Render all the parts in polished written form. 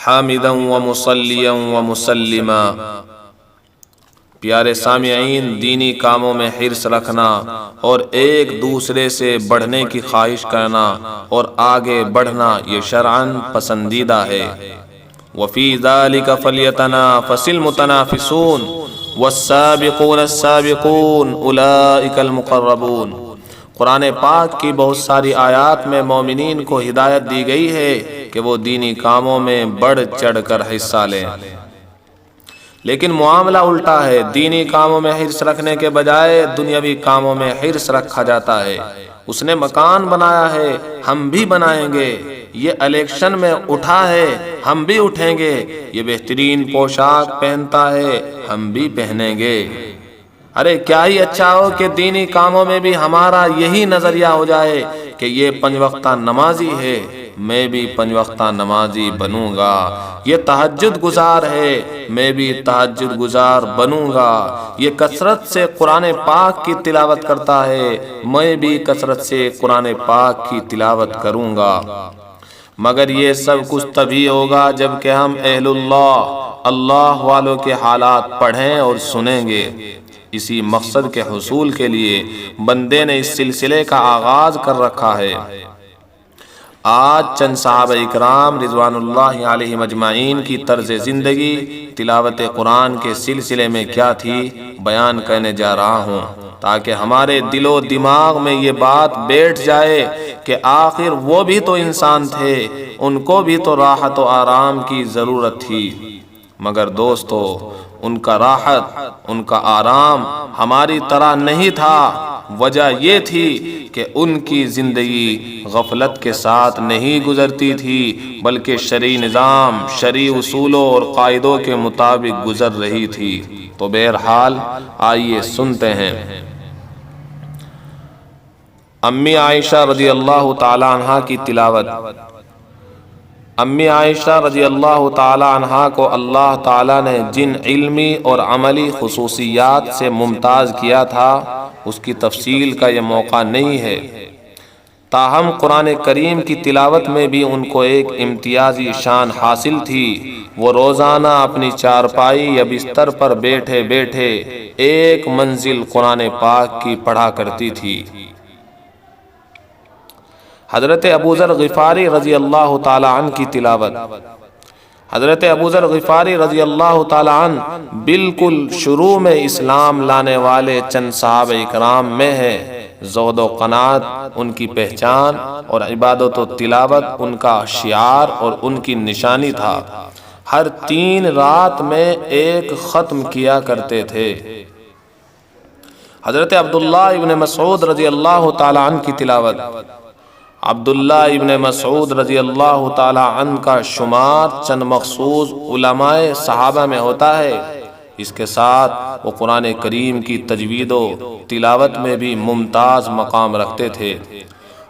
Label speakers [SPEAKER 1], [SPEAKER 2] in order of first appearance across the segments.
[SPEAKER 1] حامدا ومصلیا ومسلما۔ پیارے سامعین، دینی کاموں میں حرص رکھنا اور ایک دوسرے سے بڑھنے کی خواہش کرنا اور آگے بڑھنا یہ شرعاً پسندیدہ ہے۔ وفی ذلک فلیتنافس المتنافسون والسابقون السابقون اولئک المقربون۔ قرآن پاک کی بہت ساری آیات میں مومنین کو ہدایت دی گئی ہے کہ وہ دینی کاموں میں بڑھ چڑھ کر حصہ لیں، لیکن معاملہ الٹا ہے۔ دینی کاموں میں حرص رکھنے کے بجائے دنیاوی کاموں میں حرص رکھا جاتا ہے۔ اس نے مکان بنایا ہے، ہم بھی بنائیں گے۔ یہ الیکشن میں اٹھا ہے، ہم بھی اٹھیں گے۔ یہ بہترین پوشاک پہنتا ہے، ہم بھی پہنیں گے۔ ارے کیا ہی اچھا ہو کہ دینی کاموں میں بھی ہمارا یہی نظریہ ہو جائے کہ یہ 5 وقتہ نمازی ہے، میں بھی 5 وقتہ نمازی بنوں گا۔ یہ تہجد گزار ہے، میں بھی تہجد گزار بنوں گا۔ یہ کثرت سے قرآن پاک کی تلاوت کرتا ہے، میں بھی کثرت سے قرآن پاک کی تلاوت کروں گا۔ مگر یہ سب کچھ تبھی ہوگا جب کہ ہم اہل اللہ والوں کے حالات پڑھیں اور سنیں گے۔ اسی مقصد کے حصول کے لیے بندے نے اس سلسلے کا آغاز کر رکھا ہے۔ آج چند صحابہ اکرام رضوان اللہ علیہم اجمعین کی طرز زندگی تلاوت قرآن کے سلسلے میں کیا تھی بیان کرنے جا رہا ہوں، تاکہ ہمارے دل و دماغ میں یہ بات بیٹھ جائے کہ آخر وہ بھی تو انسان تھے، ان کو بھی تو راحت و آرام کی ضرورت تھی۔ مگر دوستو، ان کا راحت، ان کا آرام ہماری طرح نہیں تھا۔ وجہ یہ تھی کہ ان کی زندگی غفلت کے ساتھ نہیں گزرتی تھی، بلکہ شرعی نظام، شرعی اصولوں اور قاعدوں کے مطابق گزر رہی تھی۔ تو بہرحال آئیے سنتے ہیں۔ امی عائشہ رضی اللہ تعالی عنہا کی تلاوت۔ امی عائشہ رضی اللہ تعالی عنہا کو اللہ تعالی نے جن علمی اور عملی خصوصیات سے ممتاز کیا تھا، اس کی تفصیل کا یہ موقع نہیں ہے۔ تاہم قرآن کریم کی تلاوت میں بھی ان کو ایک امتیازی شان حاصل تھی۔ وہ روزانہ اپنی چارپائی یا بستر پر بیٹھے بیٹھے ایک منزل قرآن پاک کی پڑھا کرتی تھی۔ حضرت ابوذر غفاری رضی اللہ تعالی عنہ کی تلاوت۔ حضرت ابوذر غفاری رضی اللہ تعالی عنہ بالکل شروع میں اسلام لانے والے چند صحابہ اکرام میں ہے۔ زہد و قناعت ان کی پہچان اور عبادت و تلاوت ان کا شعار اور ان کی نشانی تھا۔ ہر 3 رات میں ایک ختم کیا کرتے تھے۔ حضرت عبداللہ ابن مسعود رضی اللہ تعالی عنہ کی تلاوت۔ عبداللہ ابن مسعود رضی اللہ تعالی عنہ کا شمار چند مخصوص علماء صحابہ میں ہوتا ہے۔ اس کے ساتھ وہ قرآن کریم کی تجوید و تلاوت میں بھی ممتاز مقام رکھتے تھے۔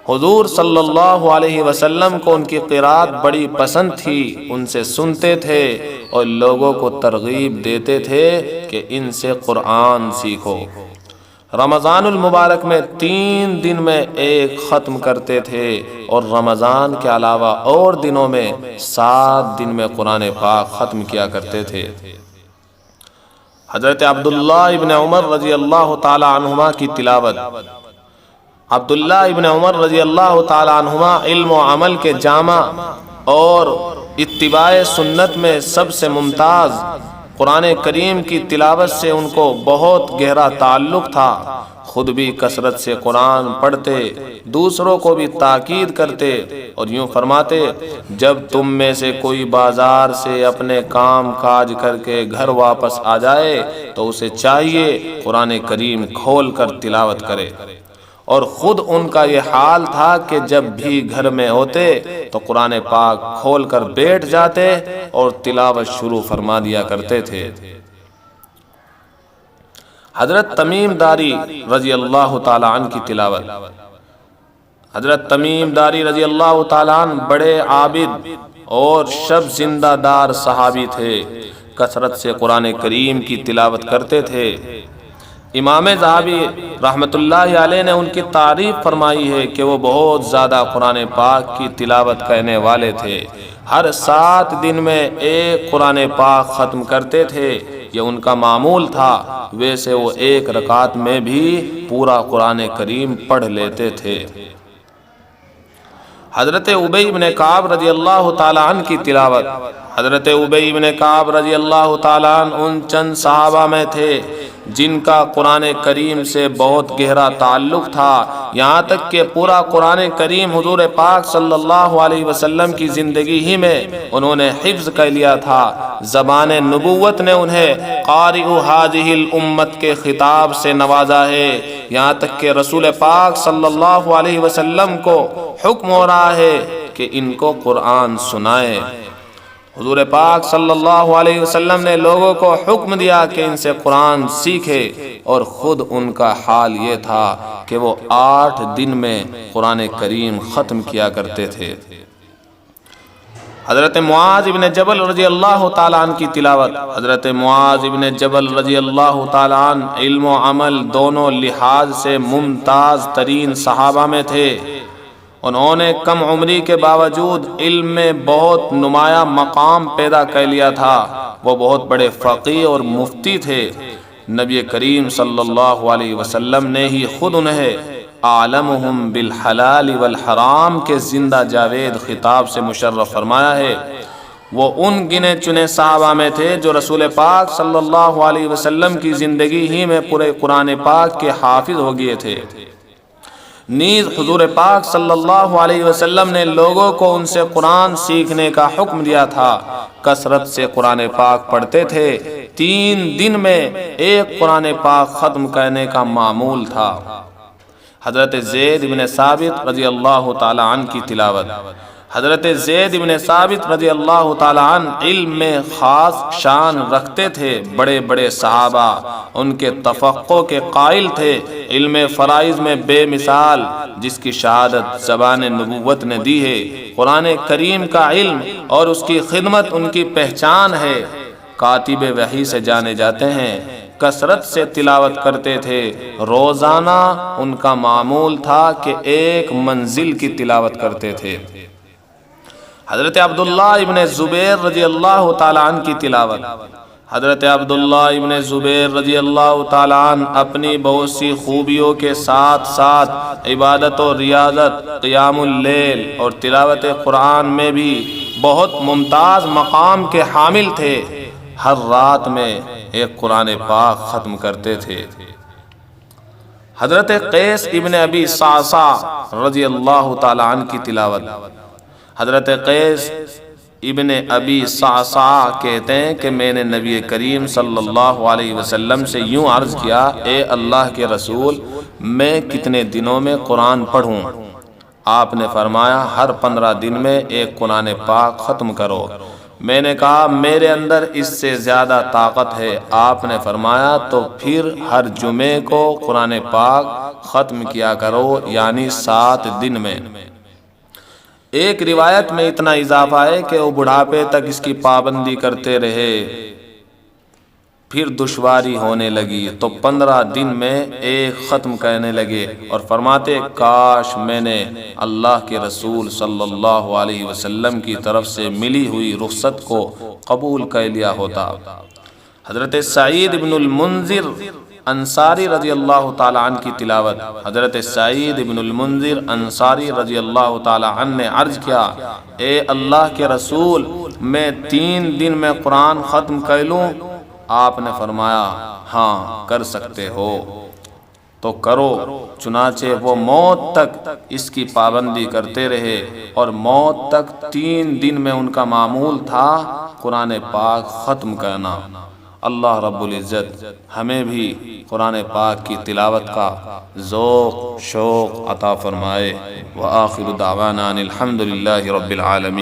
[SPEAKER 1] حضور صلی اللہ علیہ وسلم کو ان کی قرات بڑی پسند تھی، ان سے سنتے تھے اور لوگوں کو ترغیب دیتے تھے کہ ان سے قرآن سیکھو۔ رمضان المبارک میں 3 دن میں ایک ختم کرتے تھے اور رمضان کے علاوہ اور دنوں میں 7 دن میں قرآن پاک ختم کیا کرتے تھے۔ حضرت عبداللہ ابن عمر رضی اللہ تعالی عنہما کی تلاوت۔ عبداللہ ابن عمر رضی اللہ تعالی عنہما علم و عمل کے جامع اور اتباع سنت میں سب سے ممتاز۔ قرآن کریم کی تلاوت سے ان کو بہت گہرا تعلق تھا۔ خود بھی کثرت سے قرآن پڑھتے، دوسروں کو بھی تاکید کرتے اور یوں فرماتے، جب تم میں سے کوئی بازار سے اپنے کام کاج کر کے گھر واپس آ جائے تو اسے چاہیے قرآن کریم کھول کر تلاوت کرے۔ اور خود ان کا یہ حال تھا کہ جب بھی گھر میں ہوتے تو قرآن پاک کھول کر بیٹھ جاتے اور تلاوت شروع فرما دیا کرتے تھے۔ حضرت تمیم داری رضی اللہ تعالی عنہ کی تلاوت۔ حضرت تمیم داری رضی اللہ تعالی عنہ بڑے عابد اور شب زندہ دار صحابی تھے، کثرت سے قرآن کریم کی تلاوت کرتے تھے۔ امام ذہبی رحمت اللہ علیہ نے ان کی تعریف فرمائی ہے کہ وہ بہت زیادہ قرآن پاک کی تلاوت کرنے والے تھے۔ ہر 7 دن میں ایک قرآن پاک ختم کرتے تھے، یہ ان کا معمول تھا۔ ویسے وہ ایک رکعت میں بھی پورا قرآن کریم پڑھ لیتے تھے۔ حضرت ابی بن کعب رضی اللہ تعالیٰ عنہ کی تلاوت۔ حضرت ابی بن کعب رضی اللہ تعالیٰ عنہ ان چند صحابہ میں تھے جن کا قرآن کریم سے بہت گہرا تعلق تھا، یہاں تک کہ پورا قرآن کریم حضور پاک صلی اللہ علیہ وسلم کی زندگی ہی میں انہوں نے حفظ کر لیا تھا۔ زبان نبوت نے انہیں قارئ ھذہ الامت کے خطاب سے نوازا ہے، یہاں تک کہ رسول پاک صلی اللہ علیہ وسلم کو حکم ہو رہا ہے کہ ان کو قرآن سنائیں۔ حضور پاک صلی اللہ علیہ وسلم نے لوگوں کو حکم دیا کہ ان سے قرآن سیکھے، اور خود ان کا حال یہ تھا کہ وہ 8 دن میں قرآن کریم ختم کیا کرتے تھے۔ حضرت معاذ ابن جبل رضی اللہ تعالیٰ عنہ کی تلاوت۔ حضرت معاذ ابن جبل رضی اللہ تعالیٰ عنہ علم و عمل دونوں لحاظ سے ممتاز ترین صحابہ میں تھے۔ انہوں نے کم عمری کے باوجود علم میں بہت نمایاں مقام پیدا کر لیا تھا، وہ بہت بڑے فقیہ اور مفتی تھے۔ نبی کریم صلی اللہ علیہ وسلم نے ہی خود انہیں اعلمہم بالحلال والحرام کے زندہ جاوید خطاب سے مشرف فرمایا ہے۔ وہ ان گنے چنے صحابہ میں تھے جو رسول پاک صلی اللہ علیہ وسلم کی زندگی ہی میں پورے قرآن پاک کے حافظ ہو گئے تھے۔ نیز حضور پاک صلی اللہ علیہ وسلم نے لوگوں کو ان سے قرآن سیکھنے کا حکم دیا تھا۔ کثرت سے قرآن پاک پڑھتے تھے، 3 دن میں ایک قرآن پاک ختم کرنے کا معمول تھا۔ حضرت زید بن ثابت رضی اللہ تعالی عنہ کی تلاوت۔ حضرت زید بن ثابت رضی اللہ تعالی عنہ علم میں خاص شان رکھتے تھے، بڑے بڑے صحابہ ان کے تفقہ کے قائل تھے، علم فرائض میں بے مثال، جس کی شہادت زبان نبوت نے دی ہے۔ قرآن کریم کا علم اور اس کی خدمت ان کی پہچان ہے، کاتب وحی سے جانے جاتے ہیں، کثرت سے تلاوت کرتے تھے، روزانہ ان کا معمول تھا کہ ایک منزل کی تلاوت کرتے تھے۔ حضرت عبداللہ ابن زبیر رضی اللہ تعالیٰ عنہ کی تلاوت۔ حضرت عبداللہ ابن زبیر رضی اللہ تعالیٰ عنہ اپنی بہت سی خوبیوں کے ساتھ ساتھ عبادت و ریاضت، قیام اللیل اور تلاوت قرآن میں بھی بہت ممتاز مقام کے حامل تھے۔ ہر رات میں ایک قرآن پاک ختم کرتے تھے۔ حضرت قیس ابن ابی صعصع رضی اللہ تعالیٰ عنہ کی تلاوت۔ حضرت قیس ابن ابی صعصع کہتے ہیں کہ میں نے نبی کریم صلی اللہ علیہ وسلم سے یوں عرض کیا، اے اللہ کے رسول، میں کتنے دنوں میں قرآن پڑھوں؟ آپ نے فرمایا ہر 15 دن میں ایک قرآن پاک ختم کرو۔ میں نے کہا میرے اندر اس سے زیادہ طاقت ہے۔ آپ نے فرمایا تو پھر ہر جمعے کو قرآن پاک ختم کیا کرو، یعنی 7 دن میں۔ ایک روایت میں اتنا اضافہ ہے کہ وہ بڑھاپے تک اس کی پابندی کرتے رہے، پھر دشواری ہونے لگی تو 15 دن میں ایک ختم کرنے لگے، اور فرماتے کاش میں نے اللہ کے رسول صلی اللہ علیہ وسلم کی طرف سے ملی ہوئی رخصت کو قبول کر لیا ہوتا۔ حضرت سعید بن المنذر انصاری رضی اللہ تعالی عنہ کی تلاوت۔ حضرت سعید بن المنذر انصاری رضی اللہ تعالی عنہ نے عرض کیا، اے اللہ کے رسول، میں 3 دن میں قرآن ختم کر لوں؟ آپ نے فرمایا ہاں کر سکتے ہو تو کرو۔ چنانچہ وہ موت تک اس کی پابندی کرتے رہے، اور موت تک 3 دن میں ان کا معمول تھا قرآن پاک ختم کرنا۔ اللہ رب العزت ہمیں بھی قرآن پاک کی تلاوت کا ذوق شوق عطا فرمائے۔ وآخر دعوانا الحمد للہ رب العالمین۔